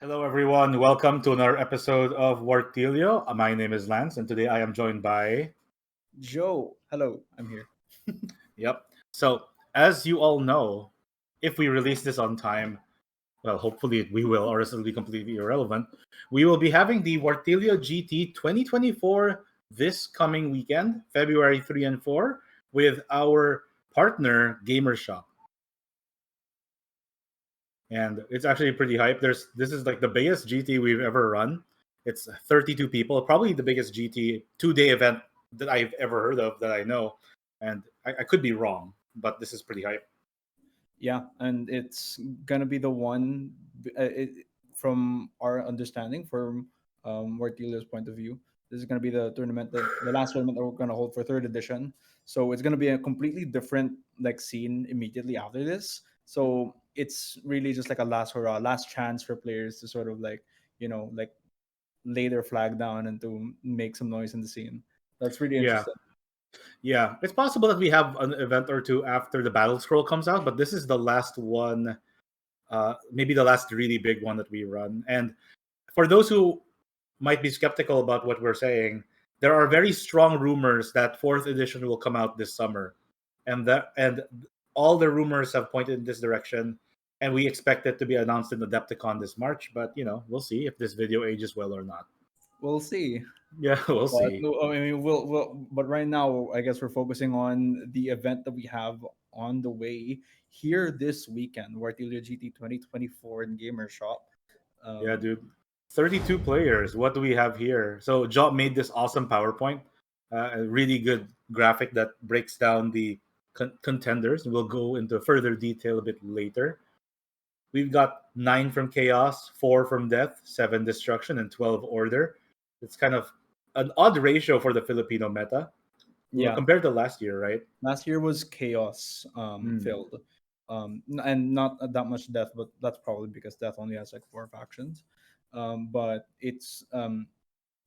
Hello, everyone. Welcome to another episode of Wartilyo. My name is Lance, and today I am joined by. Joe, hello, I'm here. Yep. So, as you all know, if we release this on time, well, hopefully we will, or else it'll be completely irrelevant. We will be having the Wartilyo GT 2024 this coming weekend, February 3 and 4, with our partner, Gamer Shop. And it's actually pretty hype. This is like the biggest GT we've ever run. It's 32 people, probably the biggest GT 2-day event that I've ever heard of that I know. And I could be wrong, but this is pretty hype. Yeah, and it's gonna be the one, from our understanding, from Wartilio's point of view. This is gonna be the tournament, the last tournament that we're gonna hold for third edition. So it's gonna be a completely different like scene immediately after this. So it's really just like a last hurrah, last chance for players to sort of like lay their flag down and to make some noise in the scene. That's really Yeah, interesting. yeah. It's possible that we have an event or two after the battle scroll comes out, but this is the last one, maybe the last really big one that we run. And for those who might be skeptical about what we're saying, there are very strong rumors that fourth edition will come out this summer, and all the rumors have pointed in this direction. And we expect it to be announced in Adepticon this March, but we'll see if this video ages well or not. We'll see. Yeah, we'll But see. no, I mean, but right now, I guess we're focusing on the event that we have on the way here this weekend, Wartilyo GT 2024 in Gamer Shop. Yeah, Um, dude. 32 players. What do we have here? So Job made this awesome PowerPoint, a really good graphic that breaks down the contenders. We'll go into further detail a bit later. We've got 9 from Chaos, 4 from Death, 7 Destruction, and 12 Order. It's kind of an odd ratio for the Filipino meta. Well, yeah, compared to last year, right? last year was chaos Mm. filled, and not that much death, but that's probably because death only has like four factions. But it's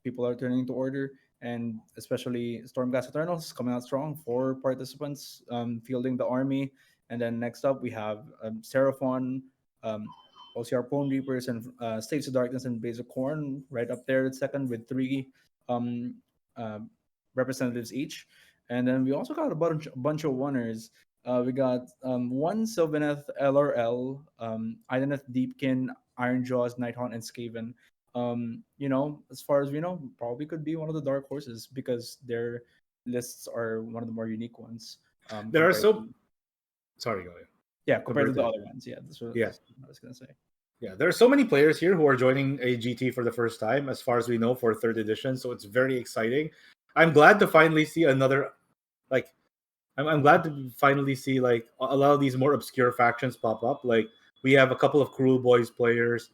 people are turning to order, and especially Stormcast Eternals coming out strong. Four participants fielding the army, and then next up we have Seraphon, um, OCR Pone Reapers, and States of Darkness and Blaze of Corn right up there at second with three um, uh, representatives each. And then we also got a bunch of oneers. We got one Sylvaneth LRL, Ideneth Deepkin, Ironjaws, Nighthaunt, and Skaven. As far as we know, probably could be one of the dark horses because their lists are one of the more unique ones There are compared so to sorry, go ahead. compared to Compared the to other ones. Yeah, that's what yeah, I was gonna say. yeah. There are so many players here who are joining a GT for the first time, as far as we know, for third edition. So it's very exciting. I'm glad to finally see another like I'm glad to finally see like a lot of these more obscure factions pop up. Like we have a couple of Cruel Boys players.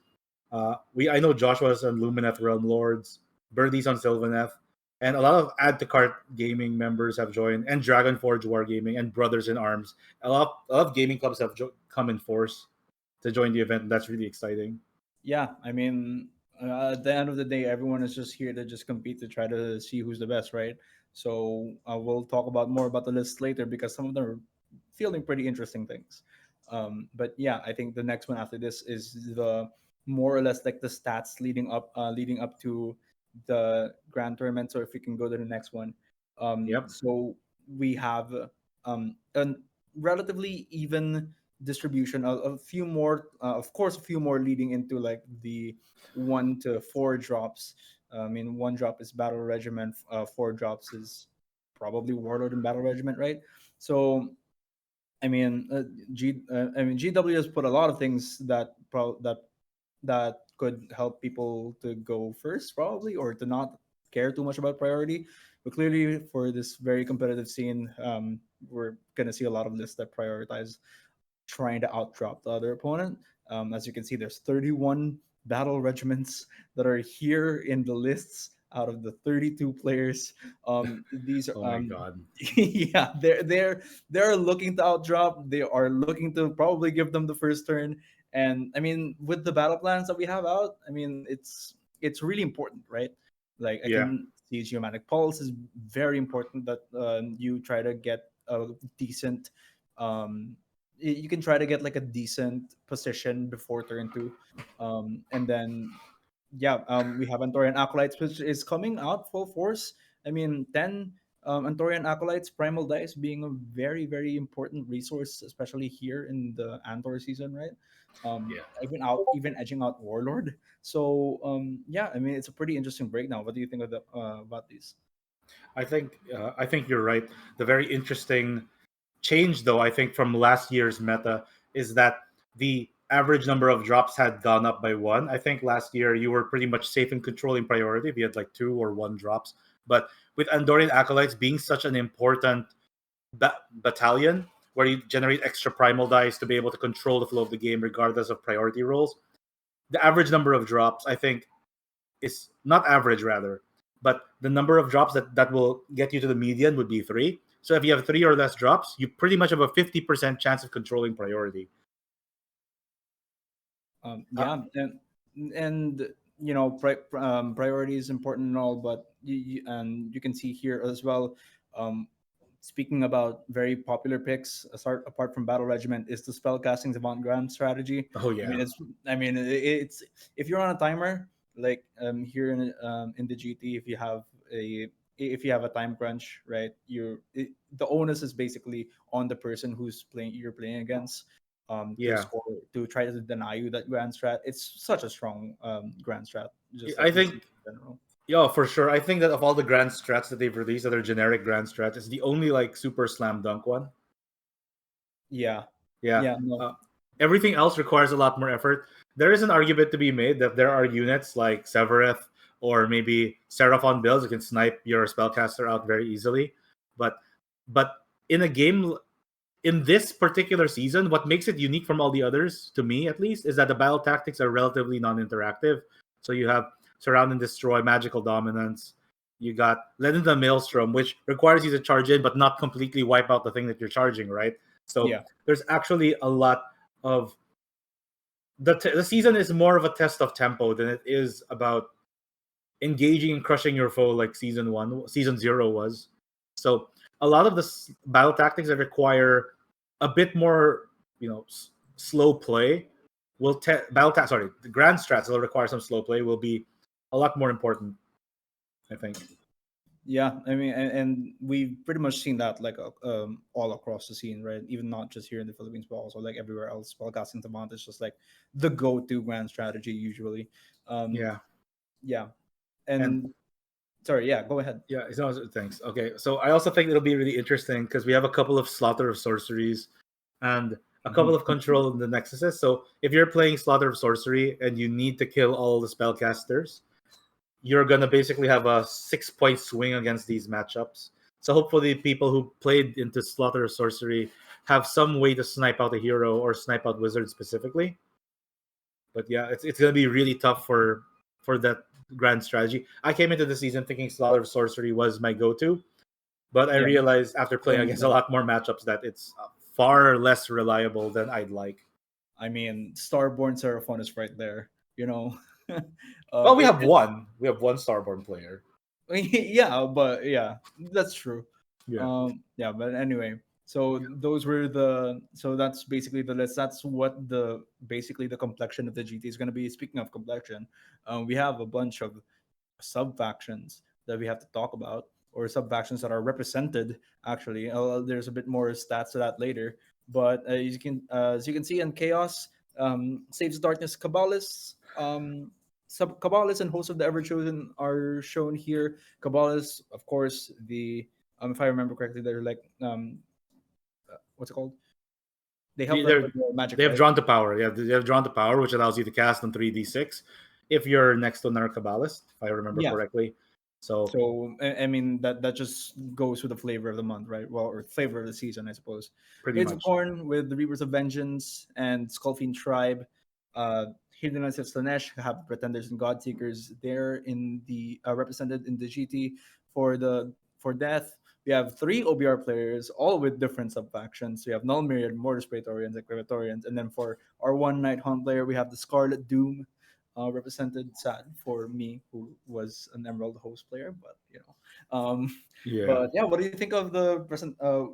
I know Joshua's on Lumineth Realm Lords, Birdie's on Sylvaneth, and a lot of Add to Cart Gaming members have joined, and Dragonforge Wargaming and Brothers in Arms. A lot of gaming clubs have come in force to join the event, and that's really exciting. Yeah, I mean, at the end of the day, everyone is just here to just compete to try to see who's the best, right? So we'll talk about more about the list later because some of them are fielding pretty interesting things. But yeah, I think the next one after this is the more or less like the stats leading up to the grand tournament. So if we can go to the next one, Yep. so we have a relatively even distribution, a few more, of course, a few more leading into like the 1 to 4 drops. I mean, 1 drop is battle regiment, 4 drops is probably warlord and battle regiment, right? So GW has put a lot of things that could help people to go first, probably, or to not care too much about priority. But clearly, for this very competitive scene, we're gonna see a lot of lists that prioritize trying to outdrop the other opponent. As you can see, there's 31 battle regiments that are here in the lists out of the 32 players. These are Oh my god. yeah, they're looking to outdrop. They are looking to probably give them the first turn. And I mean, with the battle plans that we have out, I mean, it's really important, right? Like I Yeah. can see geomatic pulse is very important that you try to get a decent um you can try to get like a decent position before turn two, and then yeah, we have Antorian Acolytes, which is coming out full force. I mean, 10 Antorian Acolytes, Primal Dice being a very, very important resource, especially here in the Antor season, right? Yeah. Even edging out Warlord. So yeah, I mean, it's a pretty interesting breakdown. What do you think of the about these? I think you're right. The very interesting change, though, I think from last year's meta is that the average number of drops had gone up by one. I think last year you were pretty much safe in controlling priority if you had like two or one drops. But with Andorian Acolytes being such an important battalion where you generate extra primal dice to be able to control the flow of the game regardless of priority rolls, the average number of drops, I think, is not average rather, but the number of drops that will get you to the median would be three. So if you have three or less drops, you pretty much have a 50% chance of controlling priority. Uh, Yeah, and you know, priority is important and all, but and you can see here as well. Um, Speaking about very popular picks, apart from Battle Regiment, is the spellcasting Savant Grand strategy. oh I mean, yeah, it's if you're on a timer, like here in the GT, if you have a time crunch, right? The onus is basically on the person who's playing you're playing against, to yeah. score, to try to deny you that grand strat. It's such a strong grand strat, just I like this think season in general. yeah, for sure. I think that of all the grand strats that they've released, that are generic grand strats, it's the only like super slam dunk one. Yeah, Yeah. yeah, no, Uh, Everything else requires a lot more effort. There is an argument to be made that there are units like Severeth or maybe Seraphon builds that can snipe your spellcaster out very easily. But but in a game in this particular season, what makes it unique from all the others, to me at least, is that the battle tactics are relatively non-interactive. So you have surround and destroy, magical dominance. You got led into the maelstrom, which requires you to charge in, but not completely wipe out the thing that you're charging, right? So yeah. there's actually a lot of the season is more of a test of tempo than it is about engaging and crushing your foe like season zero was. So a lot of the battle tactics that require a bit more, slow play sorry, the grand strats that will require some slow play will be a lot more important, I think. Yeah, I mean, and we've pretty much seen that like all across the scene, right? Even not just here in the Philippines, but also like everywhere else. Spellcasting Savant is just like the go-to grand strategy usually. Um, Yeah, yeah, and and sorry, yeah, go ahead. yeah, it's also thanks. Okay, so I also think it'll be really interesting because we have a couple of slaughter of sorceries and a couple of control in the nexuses. So if you're playing slaughter of sorcery and you need to kill all the spellcasters, you're gonna basically have a 6 point swing against these matchups. So hopefully, people who played into Slaughter of Sorcery have some way to snipe out a hero or snipe out wizard specifically. But yeah, it's gonna be really tough for that grand strategy. I came into the season thinking Slaughter of Sorcery was my go-to, but I Yeah, realized after playing same against a here. lot more matchups that it's far less reliable than I'd like. I mean, Starborn Seraphon is right there. You know, Well, we it, have it one. We have one Starborn player. yeah, but yeah, that's true. Yeah. Yeah, but anyway, so those were so that's basically the list. That's what the basically the complexion of the GT is going to be. Speaking of complexion, we have a bunch of sub factions that we have to talk about, or sub factions that are represented. Actually, there's a bit more stats to that later. But as you can see in Chaos, Saves Darkness Cabalists, sub Cabalists and Hosts of the Ever Chosen are shown here. Cabalists, of course, the if I remember correctly, they're like what's it called? They help They're with the magic, they have right? drawn to power. They have drawn to power, which allows you to cast on 3d6 if you're next to another Kabbalist, if I remember Yeah. correctly. So So I mean that just goes with the flavor of the month, right? Well, or flavor of the season, I suppose. pretty Blades of much, Corn with the Reapers of Vengeance and Skullfiend Tribe. Hidden Knights of Slanesh have Pretenders and God Seekers. They're in the represented in the GT for Death. We have three OBR players, all with different sub factions. We have Null Myriad, Mortis Praetorians, and Crematorians, and then for our one night hunt player, we have the Scarlet Doom, represented sad for me who was an Emerald host player, but yeah. but yeah, what do you think of the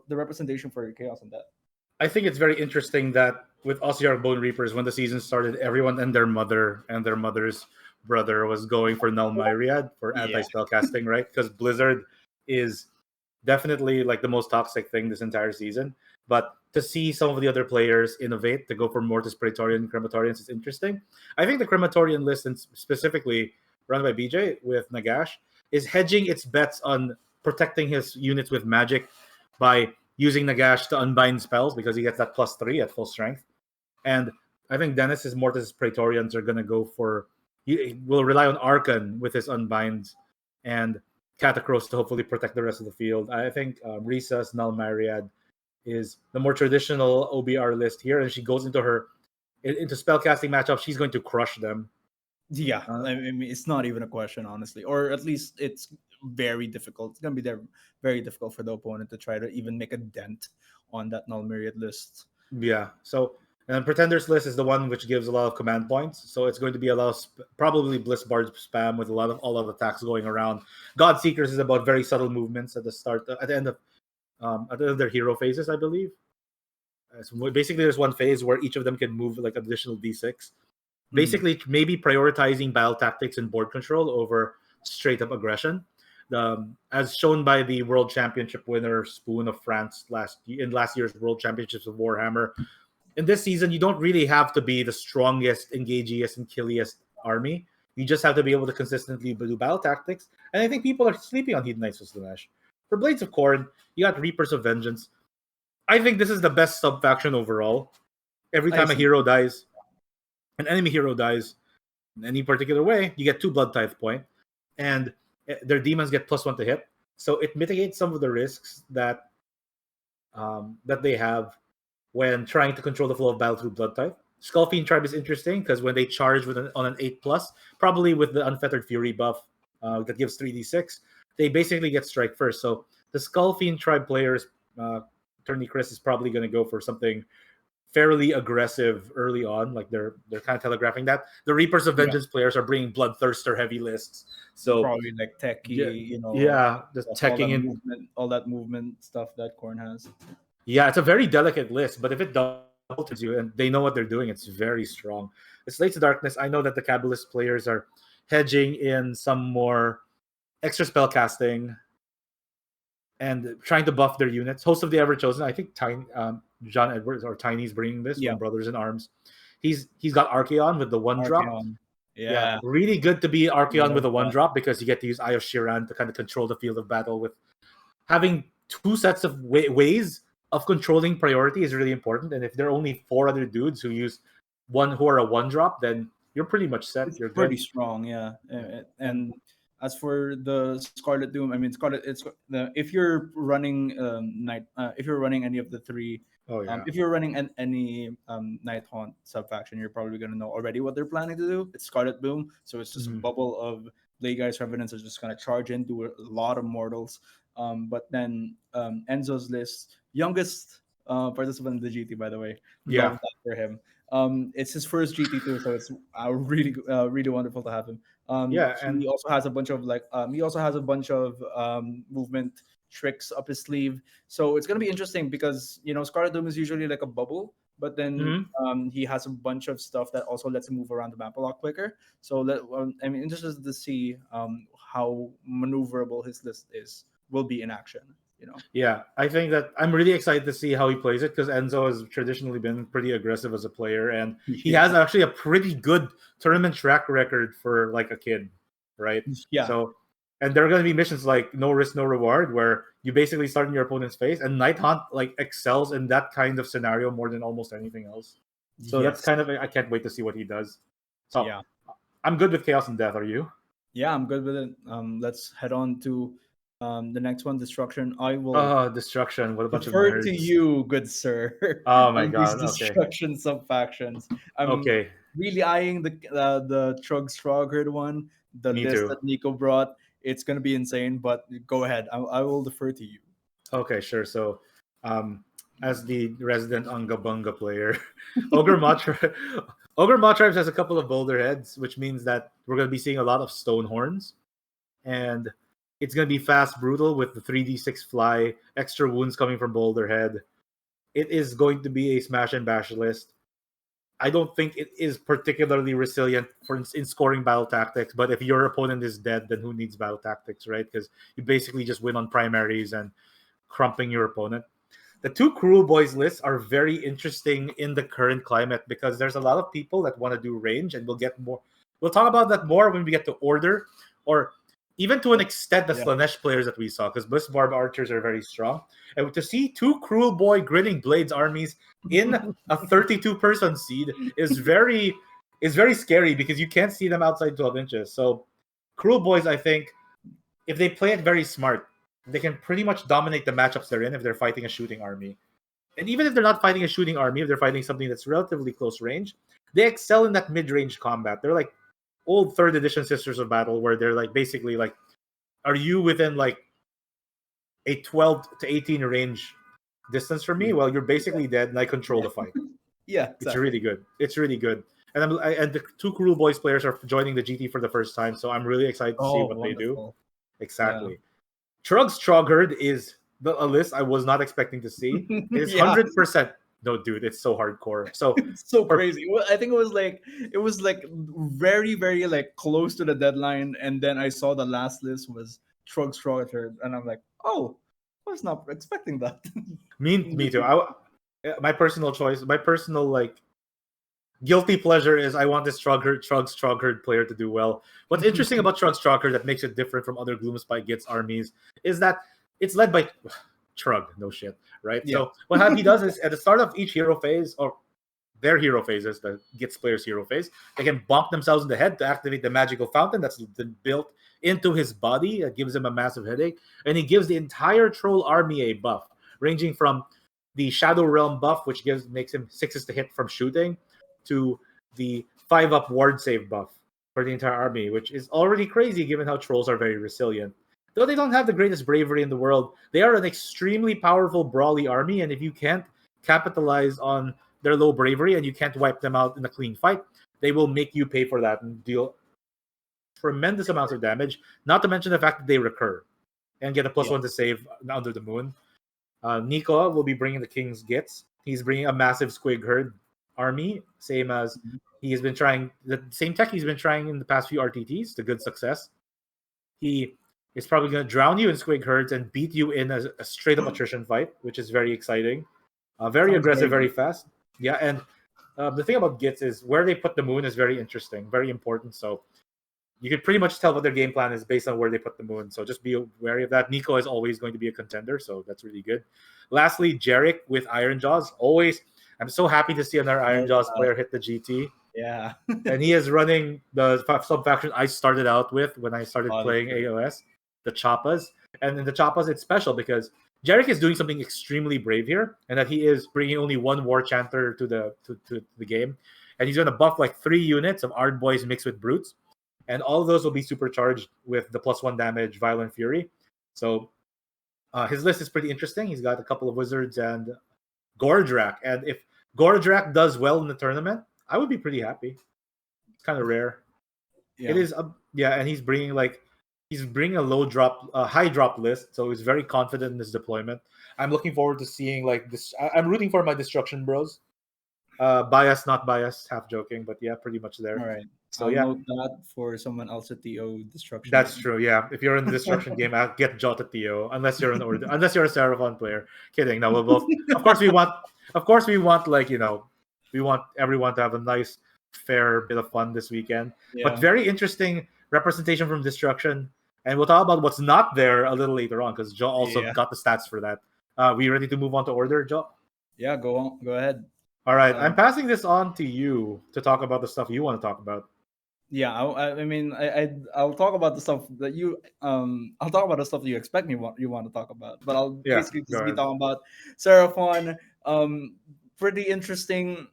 representation for chaos on that? I think it's very interesting that with Ossiarch Bone Reapers, when the season started, everyone and their mother's brother was going for Null Myriad for Yeah. anti-spell casting, right? Because Blizzard is definitely like the most toxic thing this entire season. But to see some of the other players innovate to go for Mortis Praetorian Crematorians is interesting. I think the Crematorian list, and specifically run by BJ with Nagash, is hedging its bets on protecting his units with magic by using Nagash to unbind spells because he gets that +3 at full strength. And I think Dennis's Mortis Praetorians are going to go for. He will rely on Archon with his unbinds and Catacross to hopefully protect the rest of the field. I think Risa's Null Myriad is the more traditional OBR list here, and she goes into spellcasting matchups. She's going to crush them. Yeah, I mean, it's not even a question, honestly, or at least it's very difficult. It's gonna be very difficult for the opponent to try to even make a dent on that null myriad list. Yeah. So, and Pretender's list is the one which gives a lot of command points. So it's going to be a lot of probably Bliss Bard spam with all of attacks going around. God Seekers is about very subtle movements at the start, at the end of their hero phases, I believe. So basically, there's one phase where each of them can move like additional d6. Basically, maybe prioritizing battle tactics and board control over straight up aggression. As shown by the World Championship winner Spoon of France in last year's World Championships of Warhammer. In this season, you don't really have to be the strongest, engagiest, and killiest army. You just have to be able to consistently do battle tactics. And I think people are sleeping on Hedonite Slanesh. For Blades of Corn, you got Reapers of Vengeance. I think this is the best sub faction overall. Every time a hero dies, an enemy hero dies in any particular way, you get 2 Blood Tithe point, and their demons get +1 to hit. So it mitigates some of the risks that they have when trying to control the flow of battle through Blood Tithe. Skullfiend Tribe is interesting because when they charge on an 8+, probably with the Unfettered Fury buff that gives 3d6, they basically get strike first. So the Skullfiend Tribe players, Attorney Chris is probably going to go for something fairly aggressive early on. Like they're kind of telegraphing that. The Reapers of Vengeance players are bringing Bloodthirster heavy lists. So probably like techie, just teching in all that movement stuff that Korn has. Yeah, it's a very delicate list, but if it doubles you and they know what they're doing, it's very strong. The Slates of Darkness, I know that the Kabbalist players are hedging in some more extra spell casting and trying to buff their units. Host of the Ever Chosen, I think John Edwards or Tiny's bringing this from Brothers in Arms. He's got Archeon with the 1-drop. Yeah, really good to be Archeon with a 1-drop because you get to use Eye of Shiran to kind of control the field of battle. With having 2 sets of ways of controlling priority is really important. And if there are only 4 other dudes who are a 1-drop, then you're pretty much set. You're pretty good. strong, yeah. And as for the Scarlet Doom, I mean, if you're running if you're running any of the 3, if you're running any Night Haunt sub faction, you're probably gonna know already what they're planning to do. It's Scarlet Doom, so it's just a bubble of Blade Guys Revenants are just gonna charge in, do a lot of mortals. But then Enzo's list, youngest participant in the GT, by the way. Love that for him. It's his first GT too, so it's really wonderful to have him. He also has a bunch of movement tricks up his sleeve. So it's gonna be interesting because Scarlet Doom is usually like a bubble, but then he has a bunch of stuff that also lets him move around the map a lot quicker. So I'm interested to see how maneuverable his list will be in action. Yeah, I think that I'm really excited to see how he plays it because Enzo has traditionally been pretty aggressive as a player, and he has actually a pretty good tournament track record for like a kid, right? Yeah. So, and there are going to be missions like no risk, no reward, where you basically start in your opponent's face, and Night Hunt like excels in that kind of scenario more than almost anything else. So that's kind of I can't wait to see what he does. So yeah, I'm good with Chaos and Death. Are you? Yeah, I'm good with it. Let's head on to the next one, Destruction. I will Destruction. What a bunch of defer nerds. to you, good sir. Oh my god. These Destruction sub factions. I'm really eyeing the Trug Strogard one. The list that Nico brought. It's gonna be insane. But go ahead. I will defer to you. Okay, sure. So, as the resident Unga Bunga player, Ogre Motribes has a couple of boulder heads, which means that we're going to be seeing a lot of stone horns, and it's going to be fast, brutal with the 3d6 fly, extra wounds coming from boulder head, it is going to be a smash and bash list. I don't think it is particularly resilient in scoring battle tactics. But if your opponent is dead, then who needs battle tactics, right? Because you basically just win on primaries and crumping your opponent. The two Cruel Boys lists are very interesting in the current climate because there's a lot of people that want to do range, and we'll get more. We'll talk about that more when we get to order, or even to an extent the Slanesh players that we saw, because Bliss Barb archers are very strong. And to see two Cruel Boy Grinning Blades armies in a 32-person seed is very scary because you can't see them outside 12 inches. So Cruel Boys, I think, if they play it very smart, they can pretty much dominate the matchups they're in if they're fighting a shooting army. And even if they're not fighting a shooting army, if they're fighting something that's relatively close range, they excel in that mid-range combat. They're like old 3rd edition Sisters of Battle, where they're like basically like, are you within like a 12 to 18 range distance from me? Well, you're basically dead, and I control the fight. Yeah, exactly. It's really good. It's really good. And and the two Cruel Boys players are joining the GT for the first time, so I'm really excited to see what they do. Exactly. Yeah. Trug's Trogherd is a list I was not expecting to see. It is 100%. No, dude, it's so hardcore. So it's so crazy. I think it was like very, very like close to the deadline, and then I saw the last list was Trug's Trogherd, and I'm like, oh, I was not expecting that. Me too. My personal choice, my personal like guilty pleasure is I want this Trug's Trogherd player to do well. What's interesting about Trug's Trogherd that makes it different from other Gloomspite Gitz armies is that it's led by Trug, no shit, right? Yeah. So what he does is at the start of each hero phase, or their hero phases, the Gitz player's hero phase, they can bonk themselves in the head to activate the magical fountain that's been built into his body. That gives him a massive headache. And he gives the entire troll army a buff, ranging from the Shadow Realm buff, which makes him 6s to hit from shooting, to the 5-up ward save buff for the entire army, which is already crazy given how trolls are very resilient. Though they don't have the greatest bravery in the world, they are an extremely powerful brawly army, and if you can't capitalize on their low bravery and you can't wipe them out in a clean fight, they will make you pay for that and deal tremendous amounts of damage, not to mention the fact that they recur and get a +1 to save under the moon. Nico will be bringing the King's Gitz. He's bringing a massive Squig Herd army, same as he has been trying, the same tech he's been trying in the past few RTTs to good success. He is probably going to drown you in Squig Herds and beat you in a straight-up attrition fight, which is very exciting. Very aggressive, very fast. Yeah, and the thing about Gitz is where they put the moon is very interesting, very important. So you can pretty much tell what their game plan is based on where they put the moon. So just be wary of that. Nico is always going to be a contender, so that's really good. Lastly, Jarek with Iron Jaws. Always, I'm so happy to see another Iron Jaws player hit the GT. Yeah. And he is running the sub-faction I started out with when I started playing AOS, the Choppas. And in the Choppas, it's special because Jarek is doing something extremely brave here, and that he is bringing only one War Chanter to the game. And he's going to buff like 3 units of Ard Boys mixed with Brutes. And all of those will be supercharged with the +1 damage Violent Fury. So his list is pretty interesting. He's got a couple of Wizards and Gordrak. And if Gordrak does well in the tournament, I would be pretty happy. It's kind of rare. Yeah. It is, and he's bringing a high drop list, so he's very confident in his deployment. I'm looking forward to seeing like this. I'm rooting for my Destruction Bros. Bias, not bias, half joking, but yeah, pretty much there. All right. So I'll note that for someone else at TO Destruction. That's true. Yeah, if you're in the Destruction game, I'll get Jot at TO. Unless you're unless you're a Seraphon player. Kidding. No, we'll both. Of course, we want like we want everyone to have a nice, fair bit of fun this weekend. Yeah. But very interesting representation from Destruction, and we'll talk about what's not there a little later on because Joe also got the stats for that. We ready to move on to order, Joe? Yeah, go on. Go ahead. All right, I'm passing this on to you to talk about the stuff you want to talk about. Yeah, I'll talk about the stuff that you I'll talk about the stuff that you expect you want to talk about, but I'll basically just be talking about Seraphon. Pretty interesting.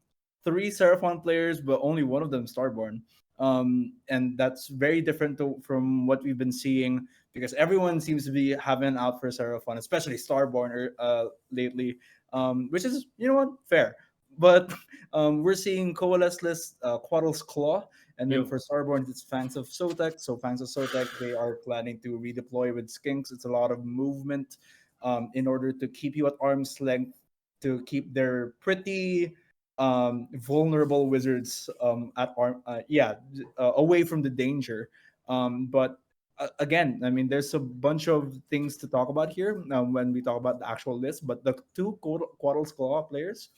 3 Seraphon players, but only one of them Starborn. And that's very different from what we've been seeing because everyone seems to be having out for Seraphon, especially Starborn lately. Which is, you know what, fair. But we're seeing Coalesce list Quaddle's Claw, and then for Starborn, it's Fangs of Sotek. So Fangs of Sotek, they are planning to redeploy with Skinks. It's a lot of movement in order to keep you at arm's length to keep their pretty vulnerable wizards away from the danger. But again, I mean, there's a bunch of things to talk about here when we talk about the actual list. But the two Quartles Claw players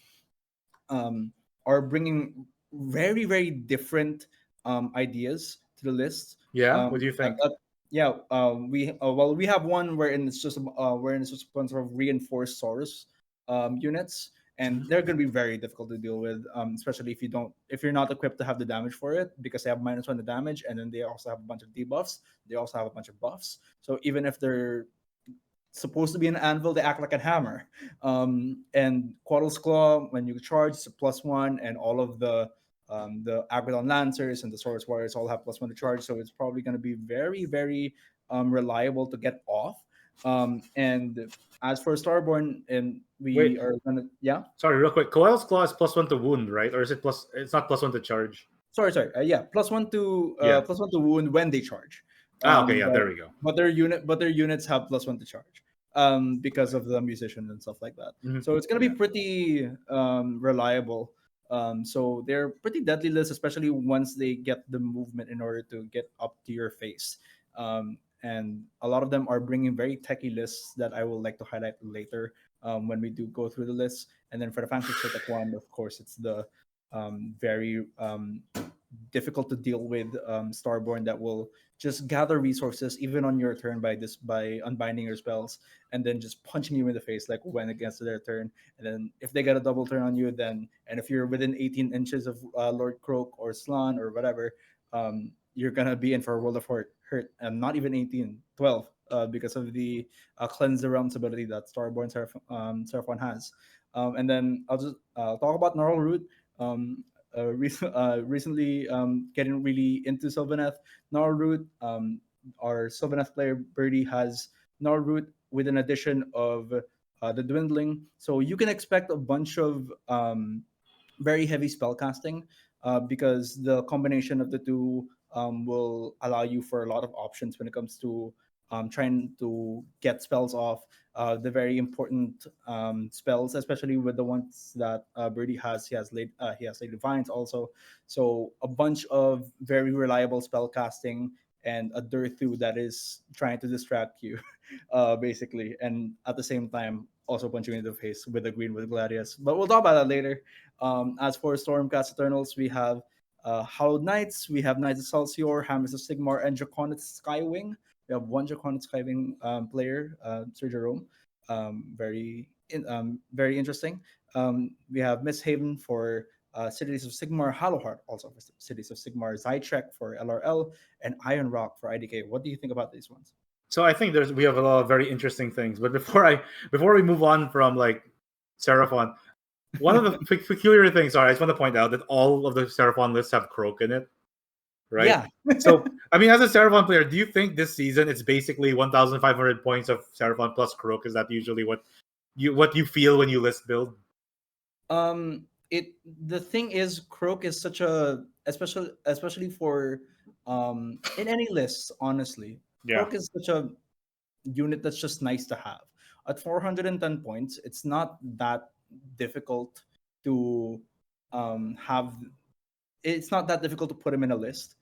um, are bringing very very different ideas to the list. Yeah. What Um, do you uh, think? uh, yeah, we have one wherein it's just a bunch of reinforced Saurus units, and they're going to be very difficult to deal with, especially if you're not equipped to have the damage for it, because they have -1 to damage, and then they also have a bunch of debuffs. They also have a bunch of buffs. So even if they're supposed to be an anvil, they act like a hammer. And Quaddle's Claw, when you charge, it's a +1, and all of the Agrodon Lancers and the Swords Warriors all have +1 to charge, so it's probably going to be very, very reliable to get off. And as for Starborn, and Wait. we are gonna, yeah, Sorry, real quick. Coil's Claw is +1 to wound, right? Or is it plus? It's not +1 to charge. sorry, yeah, Yeah. +1 to wound when they charge. Ah, okay. Yeah. But There we go. their units have +1 to charge, because of the musician and stuff like that. Mhm. So it's gonna be Yeah. pretty reliable. So they're pretty deadly lists, especially once they get the movement in order to get up to your face. And a lot of them are bringing very techy lists that I will like to highlight later, when we do go through the lists. And then for the Fantasy Critic one, of course, it's the very difficult to deal with Starborn that will just gather resources even on your turn by unbinding your spells and then just punching you in the face like when against their turn. And then if they get a double turn on you, then and if you're within 18 inches of Lord Croak or Slan or whatever, you're gonna be in for a world of hurt, and not even 18, 12, because of the cleanse the realms ability that Starborn Seraphon has. And then I'll just talk about Gnarl Root. Recently getting really into Sylvaneth. Gnarlroot, our Sylvaneth player Birdie has Gnarlroot with an addition of the Dwindling. So you can expect a bunch of very heavy spell casting, because the combination of the two will allow you for a lot of options when it comes to trying to get spells off. The very important spells, especially with the ones that Birdie has. He has late divines also. So a bunch of very reliable spell casting and a Durthu that is trying to distract you, basically, and at the same time also punching you in the face with the green with Gladius. But we'll talk about that later. As for Stormcast Eternals, we have Hallowed Knights, we have Knights of Celsior, Hammers of Sigmar, and Draconid Skywing. We have one Draconid Skywing player, Sir Jerome. Very interesting. We have Miss Haven for Cities of Sigmar, Hallowheart also for Cities of Sigmar, Zytrek for LRL, and Iron Rock for IDK. What do you think about these ones? So I think we have a lot of very interesting things. But before we move on from like Seraphon, one of the peculiar things. Sorry, I just want to point out that all of the Seraphon lists have Croak in it, right? Yeah. So I mean, as a Seraphon player, do you think this season it's basically 1,500 points of Seraphon plus Croak? Is that usually what you feel when you list build? The thing is, Croak is such a especially for in any list, honestly. Yeah. Croak is such a unit that's just nice to have. At 410 points, it's not that difficult to have. It's not that difficult to put him in a list.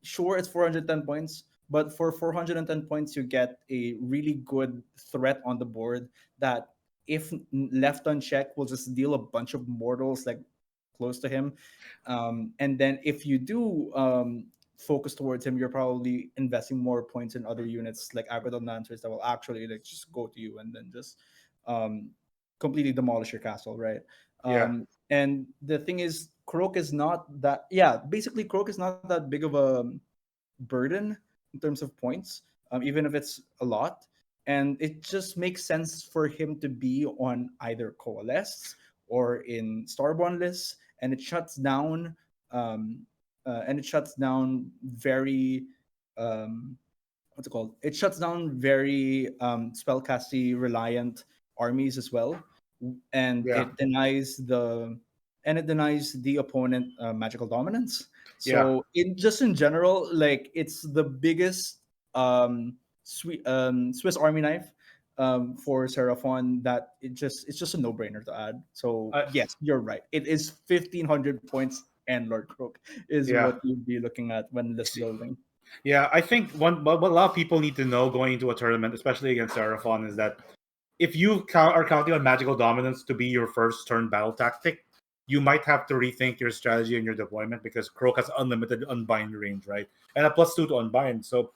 Sure, it's 410 points, but for 410 points, you get a really good threat on the board that, if left unchecked, will just deal a bunch of mortals like close to him. And then if you do focus towards him, you're probably investing more points in other units like Agadon Lancers that will actually like just go to you and then just um, completely demolish your castle, right? Yeah. And the thing is, Croak is not that. Yeah, basically, Croak is not that big of a burden in terms of points, even if it's a lot. And it just makes sense for him to be on either Coalesce or in Starborn lists, and it shuts down. And it shuts down very what's it called? It shuts down very spellcasty reliant armies as well, and Yeah. it denies the opponent magical dominance. Yeah. So in general, like it's the biggest Swiss Army knife for Seraphon that it's just a no brainer to add. So I, yes, you're right. It is 1,500 points and Lord Croak is yeah. what you'd be looking at when list building. Yeah, I think what a lot of people need to know going into a tournament, especially against Seraphon, is that if you are counting on magical dominance to be your first turn battle tactic, you might have to rethink your strategy and your deployment because Croak has unlimited unbind range, right? And a +2 to unbind. So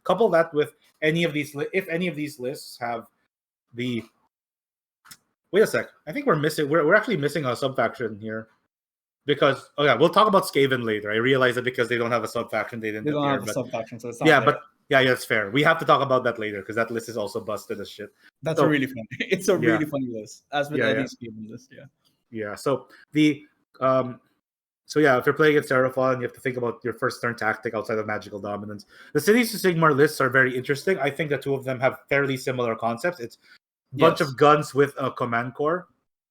couple that with any of these, if any of these lists have the. Wait a sec. I think we're missing. We're actually missing a sub faction here. Because we'll talk about Skaven later. I realize that because they don't have a sub faction, they didn't They don't appear. have a But sub faction, so it's not yeah, there. but yeah, that's fair. We have to talk about that later because that list is also busted as shit. That's So, a really funny. It's a yeah, really funny list, as with yeah, any yeah, Skaven list. Yeah. yeah. So the so yeah, if you're playing against Seraphon, you have to think about your first turn tactic outside of magical dominance. The Cities to Sigmar lists are very interesting. I think the two of them have fairly similar concepts. It's a bunch Yes. of guns with a command core,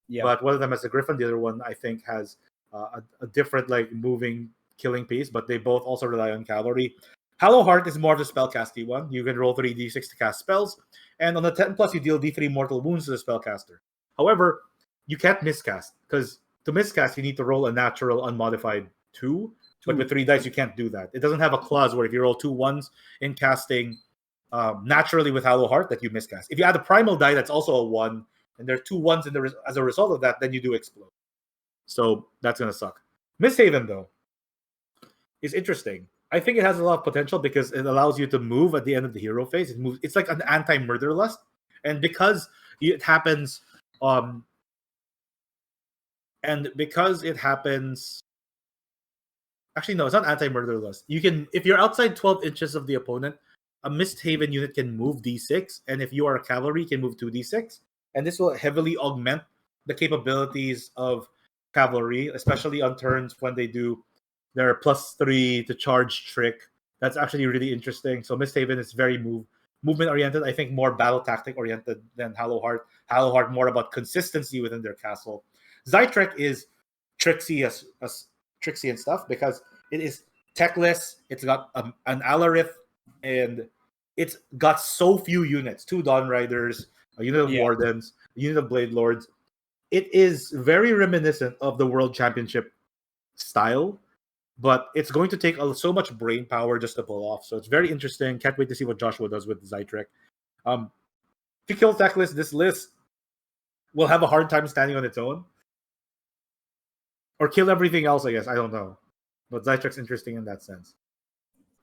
Yeah. but one of them has a griffin. The other one I think has a different like moving killing piece, but they both also rely on cavalry. Hollow Heart is more of the spellcasty one. You can roll 3d6 to cast spells, and on the 10 plus you deal d3 mortal wounds to the spellcaster. However, you can't miscast because to miscast you need to roll a natural unmodified 2, but with 3 dice you can't do that. It doesn't have a clause where if you roll 2 ones in casting naturally with Hollow Heart that you miscast. If you add a primal die that's also a 1, and there are 2 ones as a result of that, then you do explode. So that's gonna suck. Misthaven though is interesting. I think it has a lot of potential because it allows you to move at the end of the hero phase. It moves. It's like an anti-murder lust, and because it happens, and because it happens. Actually, no, it's not anti-murder lust. You can, if you're outside 12 inches of the opponent, a Misthaven unit can move d6, and if you are a cavalry, you can move 2d6, and this will heavily augment the capabilities of cavalry, especially on turns when they do their +3 to charge trick. That's actually really interesting. So Misthaven is very movement oriented. I think more battle tactic oriented than Hollow Heart. Hollow Heart more about consistency within their castle. Zytrek is tricksy as tricksy and stuff because it is techless. It's got an Alarith, and it's got so few units: 2 Dawn Riders, a unit of Wardens, a unit of Blade Lords. It is very reminiscent of the World Championship style, but it's going to take so much brain power just to pull off. So it's very interesting. Can't wait to see what Joshua does with Zytrek. If you kill techless, this list will have a hard time standing on its own. Or kill everything else, I guess. I don't know. But Zytrek's interesting in that sense.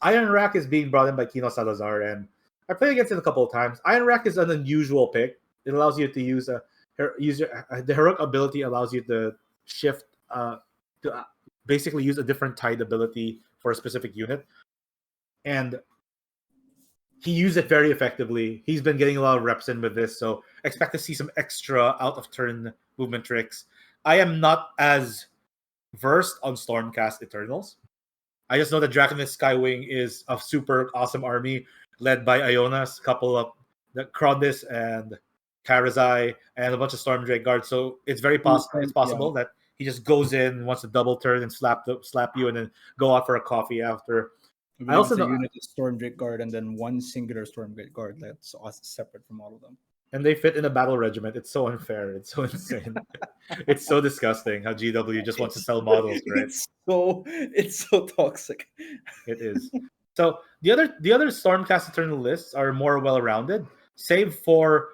Iron Rack is being brought in by Kino Salazar, and I played against it a couple of times. Iron Rack is an unusual pick. It allows you to use the heroic ability allows you to shift to basically use a different tide ability for a specific unit, and he used it very effectively. He's been getting a lot of reps in with this, so expect to see some extra out of turn movement tricks. I am not as versed on Stormcast Eternals. I just know that Draconist Skywing is a super awesome army led by Ionas, couple of the Krodis and Karazai, and a bunch of Stormdrake guards. So it's very possible that he just goes in, wants to double turn and slap you, and then go out for a coffee after. I also know unit is Stormdrake guard and then one singular Stormdrake guard that's separate from all of them. And they fit in a battle regiment. It's so unfair. It's so insane. It's so disgusting how GW just wants to sell models, right? It's so toxic. It is. So the other Stormcast Eternal lists are more well-rounded, save for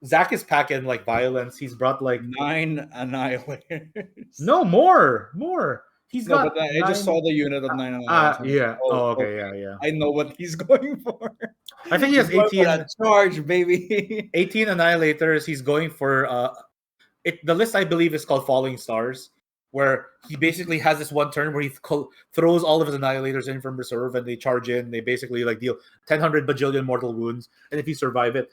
Zach is packing like violence. He's brought like 9 Annihilators. No, more. He's got. But I just saw the unit of 9 Annihilators. Yeah. Okay. Yeah. I know what he's going for. I think he has 18 charge, baby. 18 Annihilators. He's going for the list I believe is called Falling Stars, where he basically has this one turn where he throws all of his Annihilators in from reserve and they charge in. They basically like deal 1,000 bajillion mortal wounds, and if you survive it,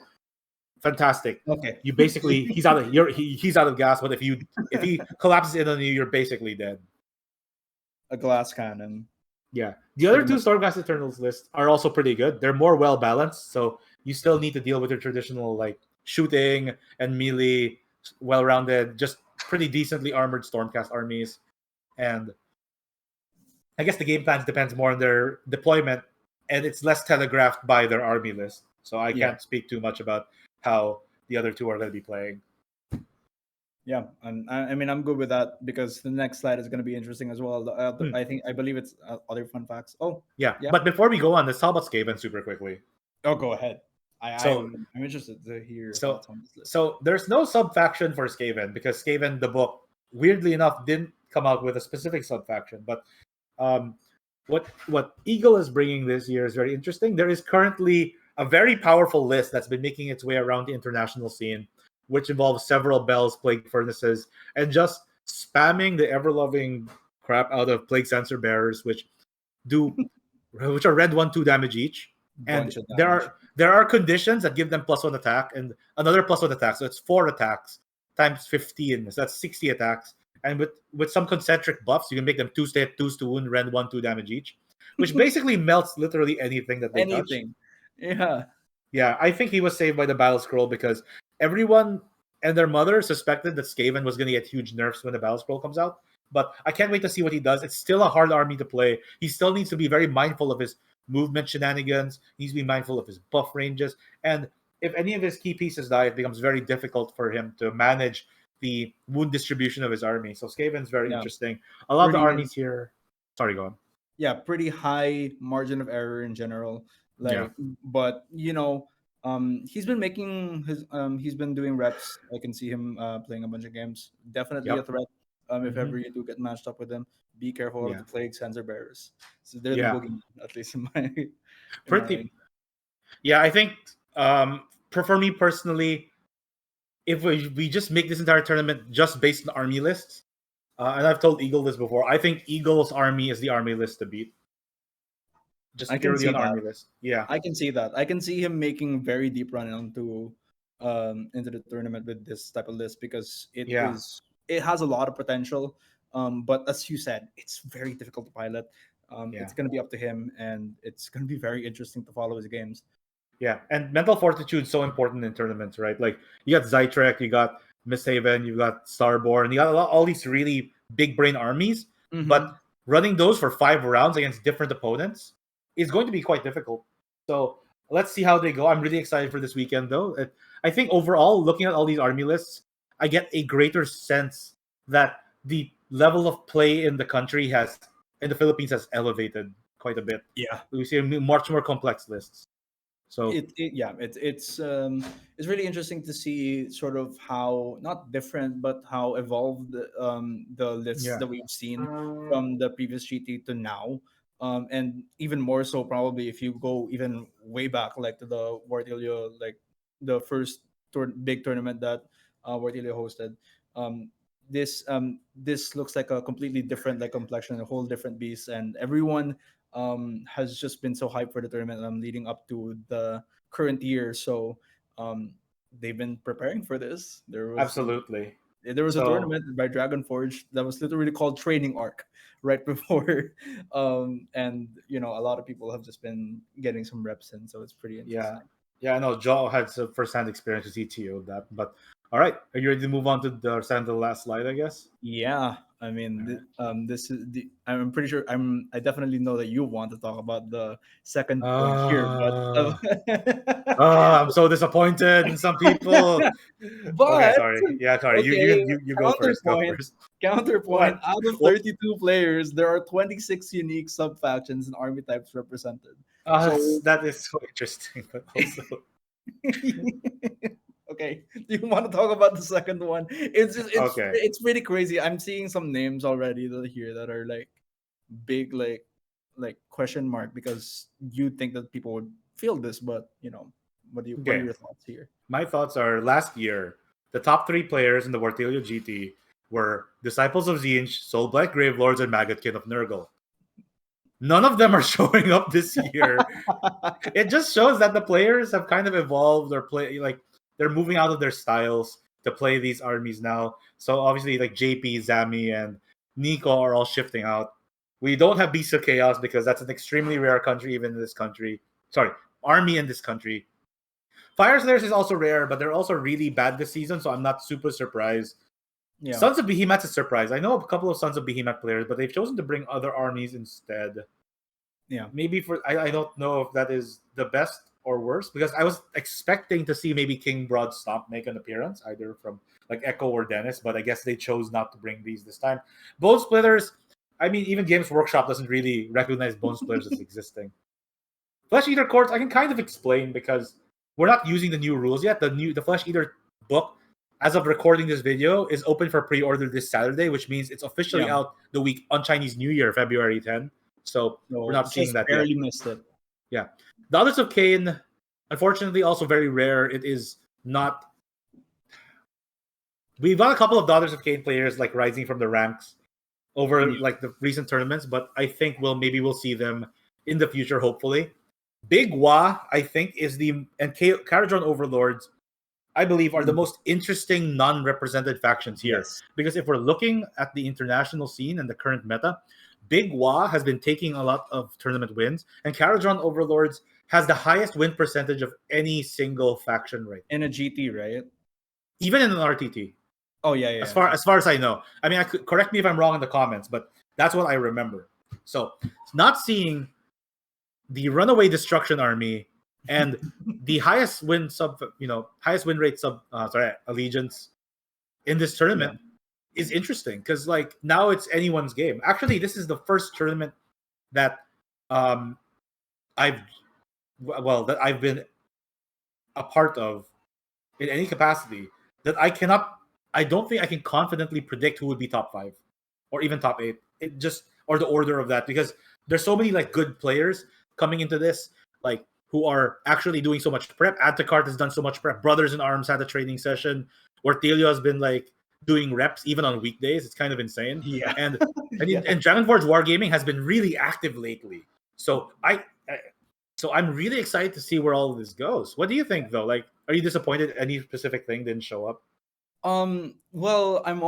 fantastic. Okay. You basically he's out of gas, but if he collapses in on you, you're basically dead. A glass cannon. Yeah. The other 2 Stormcast Eternals lists are also pretty good. They're more well balanced, so you still need to deal with your traditional like shooting and melee, well-rounded, just pretty decently armored Stormcast armies. And I guess the game plans depends more on their deployment, and it's less telegraphed by their army list. So I Yeah. can't speak too much about how the other two are going to be playing. Yeah, and I mean I'm good with that because the next slide is going to be interesting as well. Hmm. I believe it's other fun facts. Oh, Yeah, yeah. but before we go on, let's talk about Skaven super quickly. Oh, go ahead. So I'm interested to hear your so thoughts on this list. so there's no sub faction for Skaven because Skaven the book weirdly enough didn't come out with a specific sub faction. But um, what Eagle is bringing this year is very interesting. There is currently a very powerful list that's been making its way around the international scene, which involves several bells, plague furnaces, and just spamming the ever loving crap out of plague sensor bearers, which are red 1/2 damage each. And Bunch of there damage. are conditions that give them +1 attack and another +1 attack. So it's 4 attacks times 15. So that's 60 attacks. And with some concentric buffs, you can make them 2 stat, 2 to wound, rend 1/2 damage each, which basically melts literally anything that they touch. Anything. Yeah. Yeah, I think he was saved by the battle scroll because everyone and their mother suspected that Skaven was going to get huge nerfs when the battle scroll comes out. But I can't wait to see what he does. It's still a hard army to play. He still needs to be very mindful of his movement shenanigans. He needs to be mindful of his buff ranges. And if any of his key pieces die, it becomes very difficult for him to manage the wound distribution of his army. So Skaven's very Yeah. interesting. A lot of the Pretty armies here. Sorry, go on. yeah, pretty high margin of error in general. Yeah. Like, but he's been doing reps. I can see him playing a bunch of games. Definitely a Yep. threat. If Mhm. ever you do get matched up with him, be careful of Yeah. the plague sensor bearers. So they're the Yeah. boogeyman, at least in my Pretty. Yeah, I think for me personally, if we just make this entire tournament just based on army lists, and I've told Eagle this before, I think Eagle's army is the army list to beat. Just I can purely see on that. army list. Yeah. I can see that. I can see him making very deep run into the tournament with this type of list because Yeah. it has a lot of potential. But as you said, it's very difficult to pilot. Yeah. It's gonna be up to him, and it's gonna be very interesting to follow his games. Yeah. And mental fortitude is so important in tournaments, right? Like you got Zytrek, you got Misthaven, you got Starborn, you got all these really big brain armies, Mm-hmm. but running those for 5 rounds against different opponents is going to be quite difficult. So let's see how they go. I'm really excited for this weekend, though. I think overall, looking at all these army lists, I get a greater sense that the level of play in the Philippines has elevated quite a bit. Yeah. We see much more complex lists. So It's really interesting to see sort of how not different but how evolved the lists yeah, that we've seen from the previous GT to now, and even more so probably if you go even way back like to the Wartilyo, like the first big tournament that Wartilyo hosted. This looks like a completely different like complexion, a whole different beast, and everyone has just been so hyped for the tournament leading up to the current year. So um, they've been preparing for this. absolutely. There was a So tournament by Dragon Forge that was literally called Training Arc right before, and a lot of people have just been getting some reps in, so it's pretty yeah, interesting. I know Joe had some first-hand experience with ETO of that. But all right, are you ready to move on to the last slide? I guess. Yeah, I mean, All right. this is the. I'm pretty sure. I definitely know that you want to talk about the second point here, but Uh, I'm so disappointed in some people. Okay, but sorry. Yeah, sorry. okay. You go first. Go Counterpoint. first. Counterpoint. What? Out of What? 32 players, there are 26 unique sub factions and army types represented. So That is so interesting, but also okay, do you want to talk about the second one? okay. It's pretty crazy. I'm seeing some names already here that are like big like question mark because you think that people would feel this, but what are Okay. your thoughts here? My thoughts are last year, the top 3 players in the Wartilyo GT were Disciples of Zinj, Soulblight Gravelords, and Maggotkin of Nurgle. None of them are showing up this year. It just shows that the players have kind of evolved or they're moving out of their styles to play these armies now. So obviously like JP, Zami, and Nico are all shifting out. We don't have Beast of Chaos because that's an extremely rare country even in this country. Sorry, army in this country. Fire Slayers is also rare, but they're also really bad this season, so I'm not super surprised. Yeah, Sons of Behemoth is a surprise. I know a couple of Sons of Behemoth players, but they've chosen to bring other armies instead. yeah. Maybe I don't know if that is the best or worse, because I was expecting to see maybe King Broad Stomp make an appearance, either from like Echo or Dennis, but I guess they chose not to bring these this time. Bone Splitters, I mean, even Games Workshop doesn't really recognize Bone Splitters as existing. Flesh Eater Courts, I can kind of explain because we're not using the new rules yet. The Flesh Eater book, as of recording this video, is open for pre-order this Saturday, which means it's officially Yeah. out the week on Chinese New Year, February 10. So we're not seeing just that barely yet. missed it. Yeah. Daughters of Cain, unfortunately, also very rare. It is not. We've got a couple of Daughters of Cain players like rising from the ranks over Yeah. like the recent tournaments, but I think we'll see them in the future, hopefully. Big Wa, I think, is the and Caradron Overlords, I believe, are the most interesting non-represented factions here. Yes. Because if we're looking at the international scene and the current meta, Big Wa has been taking a lot of tournament wins, and Caradron Overlords has the highest win percentage of any single faction right In a GT, right? even in an RTT. Oh yeah. As far as I know. I mean, correct me if I'm wrong in the comments, but that's what I remember. So, not seeing the Runaway Destruction Army and the highest win rate allegiance in this tournament is interesting because like now it's anyone's game. Actually, this is the first tournament that I've been a part of in any capacity that I don't think I can confidently predict who would be top 5 or even top 8. It just or the order of that because there's so many like good players coming into this, like who are actually doing so much prep. Adtacart has done so much prep. Brothers in Arms had a training session. Wartilyo has been like doing reps even on weekdays. It's kind of insane. Yeah. And Dragonforge Wargaming has been really active lately. So I'm really excited to see where all of this goes. What do you think though? Like, are you disappointed any specific thing didn't show up? Well, I'm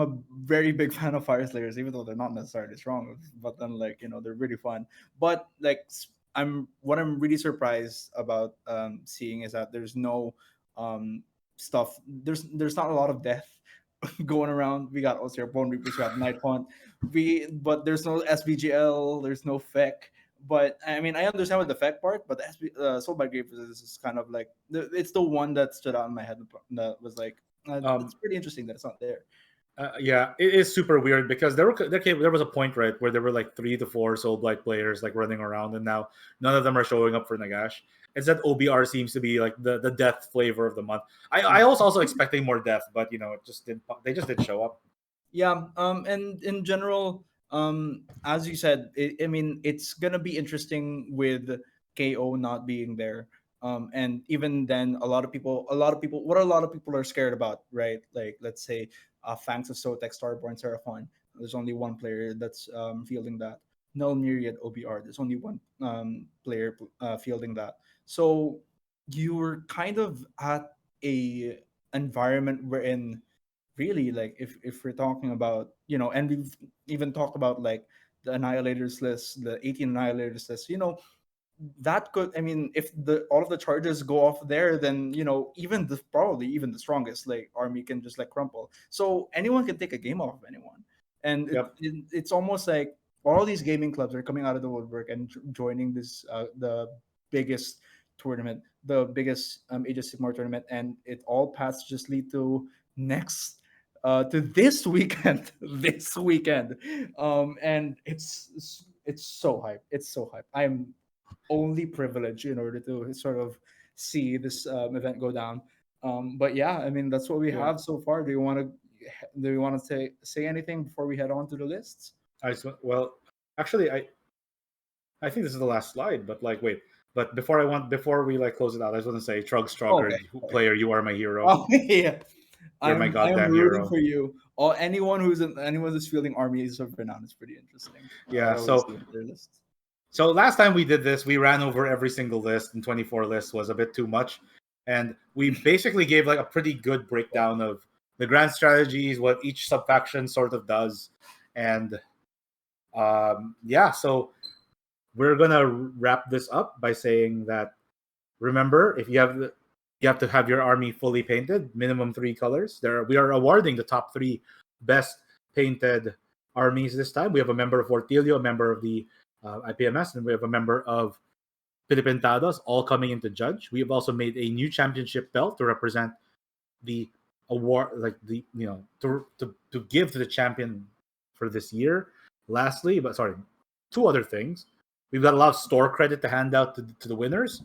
a very big fan of Fire Slayers, even though they're not necessarily strong. But then, like, they're really fun. But like, I'm really surprised about seeing is that there's no stuff. There's not a lot of death going around. We got Osir Bone Reapers, we have Night Hunt. But there's no SBGL, there's no FEC. But I mean, I understand with the FEC part, but the Soul by Grave is kind of like it's the one that stood out in my head that was like it's pretty interesting that it's not there. Yeah, it is super weird because there was a point right where there were like 3 to 4 Soulblight players like running around, and now none of them are showing up for Nagash. It's that OBR seems to be like the death flavor of the month. I was also expecting more death, but they just didn't show up. Yeah. And in general, as you said, I mean, it's gonna be interesting with KO not being there. And even then, a lot of people, what a lot of people are scared about, right? Like, let's say, Fangs of Sotek, Starborn, Seraphon. There's only one player that's fielding that. Null Myriad OBR. There's only one player fielding that. So you were kind of at a environment wherein really, like, if we're talking about, and we've even talked about like the Annihilators list, the 18 Annihilators list, that could, I mean, if the all of the charges go off there, then even probably even the strongest like army can just like crumple. So anyone can take a game off of anyone. And Yep. it's almost like all these gaming clubs are coming out of the woodwork and joining this the biggest tournament, the biggest Age of Sigmar tournament, and it all paths just lead to next to this weekend. This weekend. And it's so hype. It's so hype. I'm only privilege in order to sort of see this event go down. But yeah, I mean, that's what we Yeah. have so far. Do you want to say anything before we head on to the lists? Actually, I think this is the last slide, but like wait. But before we like close it out, I just want to say, Trug Strogger, Okay. player, you are my hero. Oh yeah, You're my I'm goddamn rooting hero. for you. Or anyone who's fielding armies of renown is pretty interesting. Yeah, I always so see their lists. So last time we did this, we ran over every single list, and 24 lists was a bit too much. And we basically gave like a pretty good breakdown of the grand strategies, what each subfaction sort of does. And yeah, so we're gonna wrap this up by saying that remember, if you have to have your army fully painted, minimum 3 colors. We are awarding the top 3 best painted armies this time. We have a member of Wartilyo, a member of the IPMS, and we have a member of Pilipintados, all coming in to judge. We have also made a new championship belt to represent the award, like the to give to the champion for this year. Lastly, but sorry, two other things. We've got a lot of store credit to hand out to the winners.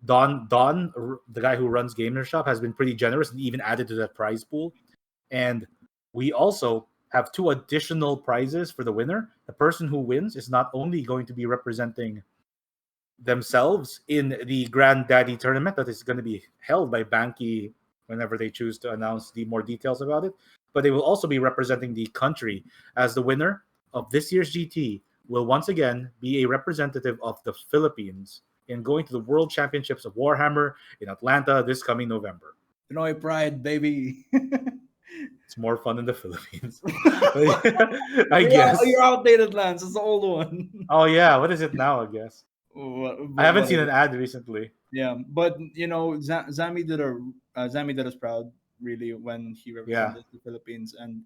Don, the guy who runs Gamer Shop, has been pretty generous and even added to that prize pool. And we also have two additional prizes for the winner. The person who wins is not only going to be representing themselves in the Granddaddy tournament that is going to be held by Banky whenever they choose to announce the more details about it, but they will also be representing the country, as the winner of this year's GT will once again be a representative of the Philippines in going to the World Championships of Warhammer in Atlanta this coming November. Pinoy pride, baby. It's more fun in the Philippines. I guess. You're outdated, Lance. It's the old one. Oh yeah, what is it now? I guess I haven't seen an ad recently. Yeah, but Zami did us proud really when he represented the Philippines and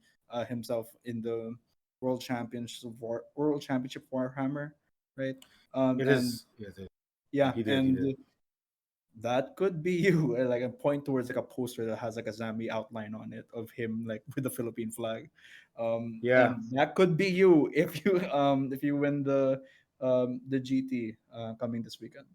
himself in the World Championship Warhammer, right? It and is. yeah, he did. and that could be you. Like a point towards like a poster that has like a Zami outline on it of him like with the Philippine flag. Yeah. And that could be you if you win the GT coming this weekend.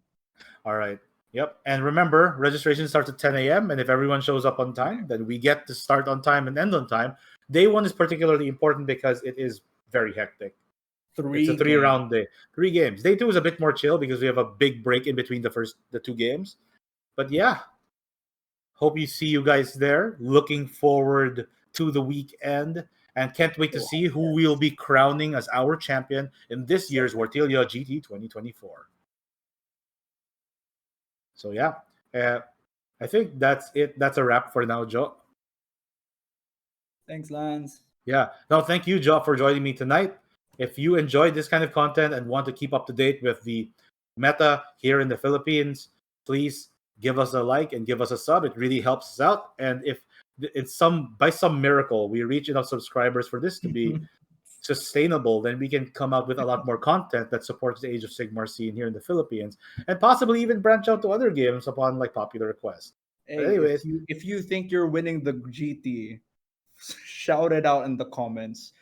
All right. Yep. And remember, registration starts at 10 a.m. And if everyone shows up on time, then we get to start on time and end on time. Day one is particularly important because it is very hectic. It's a 3-round day. 3 games. Day 2 is a bit more chill because we have a big break in between the 2 games. But yeah, hope you see you guys there. Looking forward to the weekend and can't wait to see who we'll be crowning as our champion in this year's Wartilyo GT 2024. So yeah, I think that's it. That's a wrap for now, Joe. Thanks, Lance. Yeah. No, thank you, Joe, for joining me tonight. If you enjoyed this kind of content and want to keep up to date with the meta here in the Philippines, please give us a like and give us a sub. It really helps us out. And if it's by some miracle we reach enough subscribers for this to be sustainable, then we can come out with a lot more content that supports the Age of Sigmar scene here in the Philippines, and possibly even branch out to other games upon like popular request. Hey, but anyways, if you think you're winning the GT, shout it out in the comments.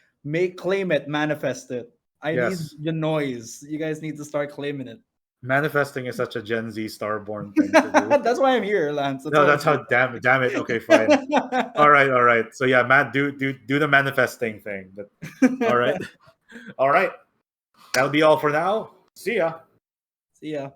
Claim it, manifest it. I need the noise. You guys need to start claiming it. Manifesting is such a Gen Z Starborn thing to do. That's why I'm here, Lance. That's how. Damn it. Okay, fine. All right. So yeah, Matt, do the manifesting thing. But all right. That'll be all for now. See ya. See ya.